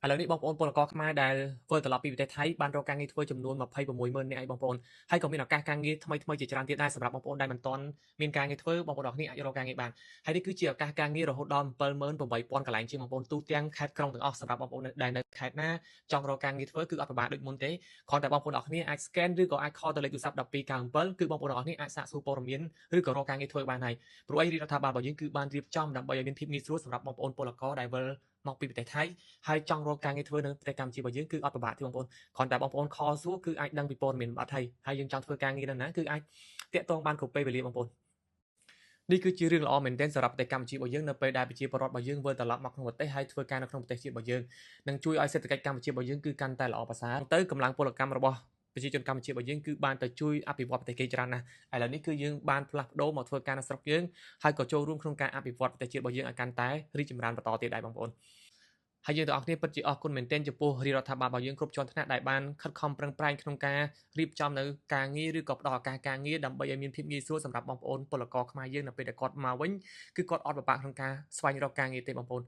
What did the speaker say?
ឥឡូវនេះបងប្អូនពលករខ្មែរដែលធ្វើត្រឡប់ពីប្រទេសថៃបានរកការងារធ្វើចំនួន260000នាក់ឯបងប្អូនហើយក៏មានឱកាសការងារថ្មីៗជាច្រើនទៀតដែរសម្រាប់បងប្អូនដែលមិនទាន់មានការងារធ្វើបងប្អូនទាំងអស់គ្នាអាចរកការងារបានហើយនេះគឺជាឱកាសការងាររហូតដល់78000កន្លែងជាងបងប្អូនទូទាំងខេត្តក្រុងទាំងអស់សម្រាប់បងប្អូនដែលនៅខេត្តណាចង់រកការងារធ្វើគឺអត់ពិបាកដូចមុនទេគ្រាន់តែបងប្អូនទាំងអស់គ្នាអាច scan ឬក៏អាច call ទៅលេខទូរស័ព្ទ1297គឺបងប្អូនទាំងអស់គ្នាអាចសាកសួរព័ត៌មានឬក៏រកការងារធ្វើបានហើយព្រោះអីរដ្ឋាភិបាលរបស់យើងគឺបានរៀបចំដើម្បីឲ្យមានភាពងាយស្រួលសម្រាប់បងប្អូនពលករដែលវិលមកពីប្រទេសថៃហើយចង់រកការងារធ្វើនៅប្រទេសកម្ពុជារបស់យើងគឺអត់ពិបាកទេបងប្អូនគ្រាន់តែបងប្អូនខលសួរគឺអាចដឹងពីព័ត៌មានលម្អិតហើយយើងចង់ធ្វើការងារនៅណាគឺអាចតាក់ទងបានគ្រប់ពេលវេលាបងប្អូននេះគឺជារឿងល្អមែនទែនសម្រាប់ប្រទេសកម្ពុជារបស់យើងនៅពេលដែលប្រជាពលរដ្ឋរបស់យើងវិលត្រឡប់មកក្នុងប្រទេសហើយធ្វើការនៅក្នុងប្រទេសជាតិរបស់យើងនឹងជួយឲ្យសេដ្ឋកិច្ចកម្ពុជារបស់យើងគឺកាន់តែល្អប្រសើរទៅកម្លាំងពលកម្មរបស់ប្រជាជនកម្ពុជារបស់យើងគឺបានទៅជួយអភិវឌ្ឍប្រទេសគេច្រើនណាស់ឥឡូវនេះគឺយើងបានផ្លាស់ប្ដូរមកធ្វើការនៅស្រុកយើងហើយក៏ចូលរួមក្នុងការអភិវឌ្ឍប្រទេសជាតិរបស់យើងឲ្យកាន់តែរីកចម្រើនបន្តទៀតដែរបងប្អូនហើយយើងទាំងអស់គ្នាពិតជាអរគុណមែនទែនចំពោះរាជរដ្ឋាភិបាលរបស់យើងគ្រប់ជាន់ថ្នាក់ដែលបានខិតខំប្រឹងប្រែងក្នុងការរៀបចំនៅការងារឬក៏ផ្ដល់ឱកាសការងារដើម្បីឲ្យមានភាពងាយស្រួលសម្រាប់បងប្អូនពលករខ្មែរយើងនៅពេលដែលគាត់មកវិញគឺគាត់អត់ពិបាកក្នុងការស្វែងរកការងារទេបងប្អូន